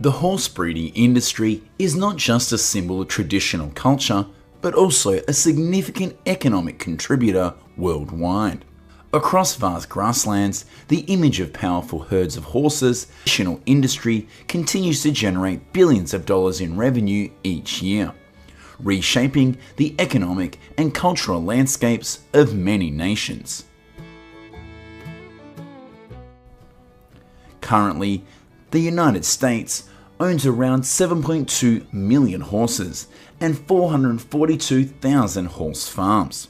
The horse breeding industry is not just a symbol of traditional culture, but also a significant economic contributor worldwide. Across vast grasslands, the image of powerful herds of horses, the traditional industry continues to generate billions of dollars in revenue each year, reshaping the economic and cultural landscapes of many nations. Currently, the United States owns around 7.2 million horses and 442,000 horse farms,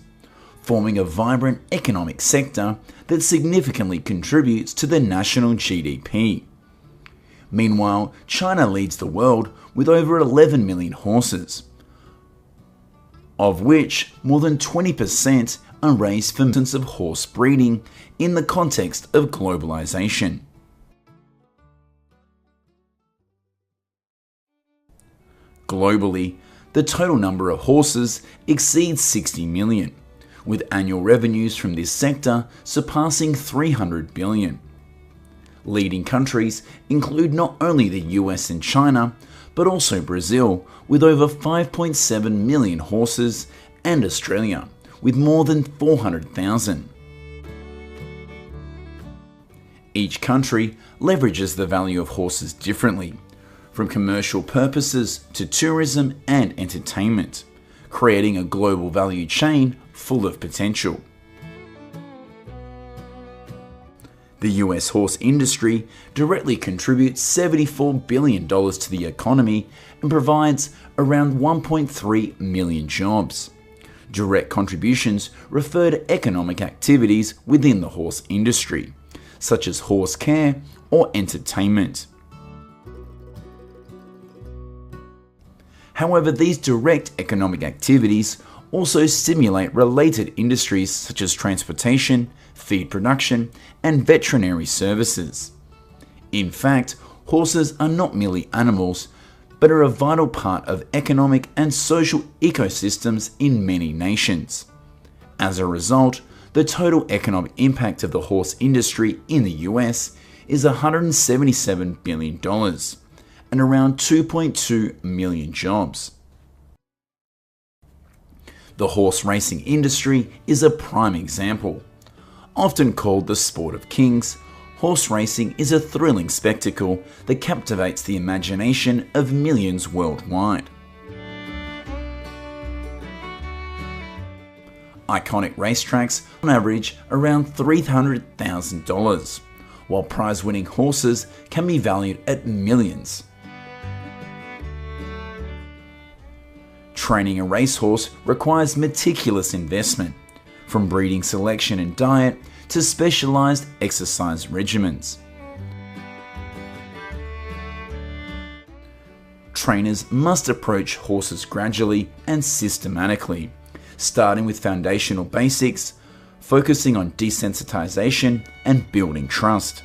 forming a vibrant economic sector that significantly contributes to the national GDP. Meanwhile, China leads the world with over 11 million horses, of which more than 20% are raised for purposes of horse breeding in the context of globalization. Globally, the total number of horses exceeds 60 million, with annual revenues from this sector surpassing 300 billion. Leading countries include not only the US and China, but also Brazil, with over 5.7 million horses, and Australia, with more than 400,000. Each country leverages the value of horses differently, from commercial purposes to tourism and entertainment, creating a global value chain full of potential. The US horse industry directly contributes $74 billion to the economy and provides around 1.3 million jobs. Direct contributions refer to economic activities within the horse industry, such as horse care or entertainment. However, these direct economic activities also stimulate related industries such as transportation, feed production, and veterinary services. In fact, horses are not merely animals, but are a vital part of economic and social ecosystems in many nations. As a result, the total economic impact of the horse industry in the US is $177 billion. And around 2.2 million jobs. The horse racing industry is a prime example. Often called the sport of kings, horse racing is a thrilling spectacle that captivates the imagination of millions worldwide. Iconic racetracks on average around $300,000, while prize-winning horses can be valued at millions. Training a racehorse requires meticulous investment, from breeding selection and diet to specialized exercise regimens. Trainers must approach horses gradually and systematically, starting with foundational basics, focusing on desensitization and building trust.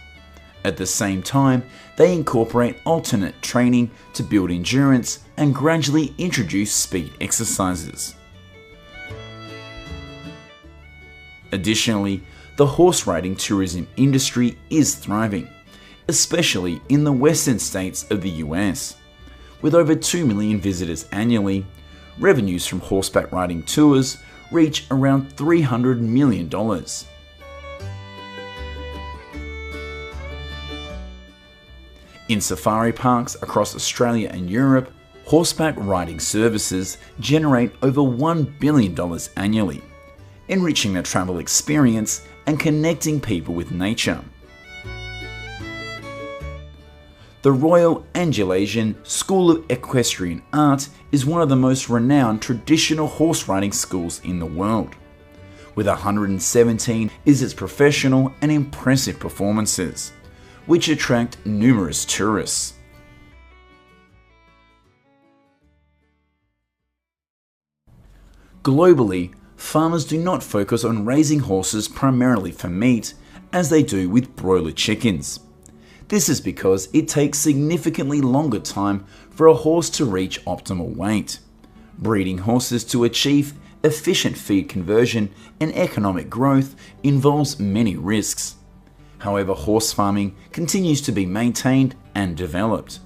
At the same time, they incorporate alternate training to build endurance and gradually introduce speed exercises. Additionally, the horse riding tourism industry is thriving, especially in the western states of the US. With over 2 million visitors annually, revenues from horseback riding tours reach around $300 million. In safari parks across Australia and Europe, horseback riding services generate over $1 billion annually, enriching the travel experience and connecting people with nature. The Royal Angelasian School of Equestrian Art is one of the most renowned traditional horse riding schools in the world. With 117 is its professional and impressive performances, which attract numerous tourists. Globally, farmers do not focus on raising horses primarily for meat, as they do with broiler chickens. This is because it takes significantly longer time for a horse to reach optimal weight. Breeding horses to achieve efficient feed conversion and economic growth involves many risks. However, horse farming continues to be maintained and developed.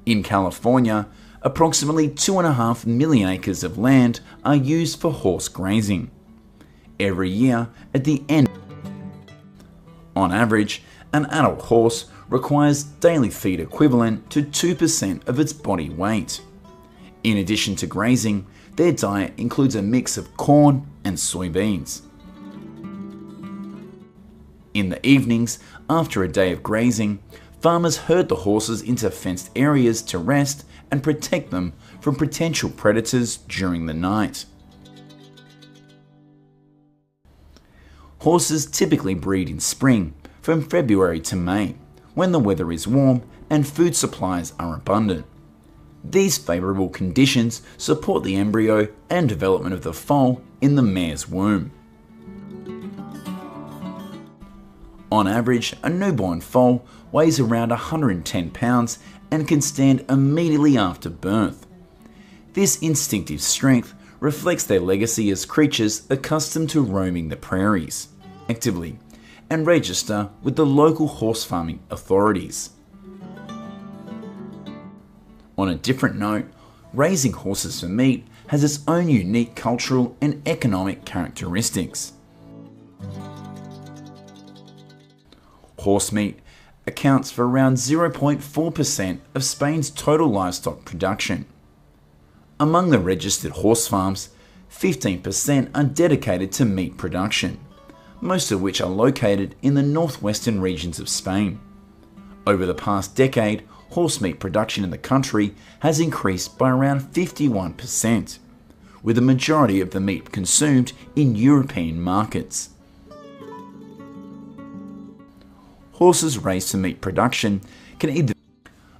In California, approximately 2.5 million acres of land are used for horse grazing. Every year, at the end, on average, an adult horse requires daily feed equivalent to 2% of its body weight. In addition to grazing, their diet includes a mix of corn and soybeans. In the evenings, after a day of grazing, farmers herd the horses into fenced areas to rest and protect them from potential predators during the night. Horses typically breed in spring, from February to May, when the weather is warm and food supplies are abundant. These favourable conditions support the embryo and development of the foal in the mare's womb. On average, a newborn foal weighs around 110 pounds and can stand immediately after birth. This instinctive strength reflects their legacy as creatures accustomed to roaming the prairies actively and register with the local horse farming authorities. On a different note, raising horses for meat has its own unique cultural and economic characteristics. Horse meat accounts for around 0.4% of Spain's total livestock production. Among the registered horse farms, 15% are dedicated to meat production, most of which are located in the northwestern regions of Spain. Over the past decade, horse meat production in the country has increased by around 51%, with the majority of the meat consumed in European markets. Horses raised for meat production can either,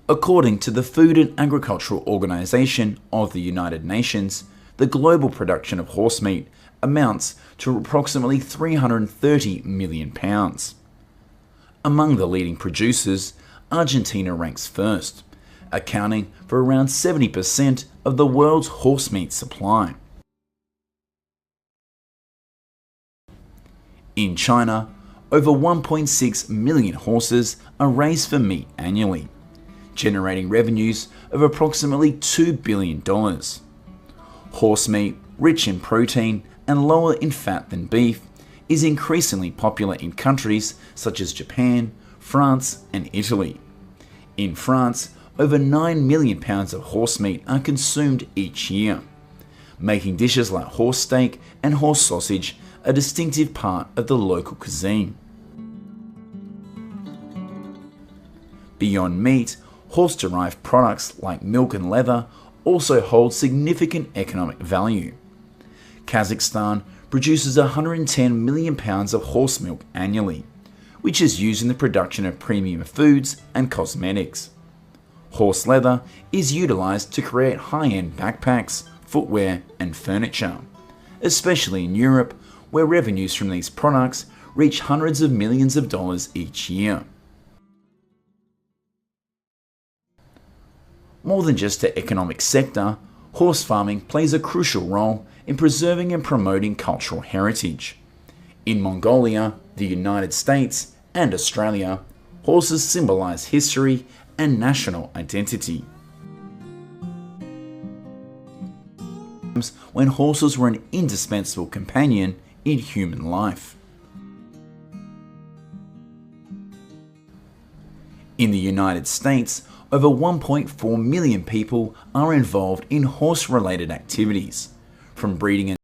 according to the Food and Agricultural Organization of the United Nations, the global production of horse meat amounts to approximately 330 million pounds. Among the leading producers, Argentina ranks first, accounting for around 70% of the world's horse meat supply. In China, over 1.6 million horses are raised for meat annually, generating revenues of approximately $2 billion. Horse meat, rich in protein and lower in fat than beef, is increasingly popular in countries such as Japan, France, and Italy. In France, over 9 million pounds of horse meat are consumed each year, making dishes like horse steak and horse sausage a distinctive part of the local cuisine. Beyond meat, horse-derived products like milk and leather also hold significant economic value. Kazakhstan produces 110 million pounds of horse milk annually, which is used in the production of premium foods and cosmetics. Horse leather is utilized to create high-end backpacks, footwear, and furniture, especially in Europe, where revenues from these products reach hundreds of millions of dollars each year. More than just an economic sector, horse farming plays a crucial role in preserving and promoting cultural heritage. In Mongolia, the United States, and Australia, horses symbolize history and national identity. When horses were an indispensable companion in human life. In the United States, over 1.4 million people are involved in horse-related activities, from breeding and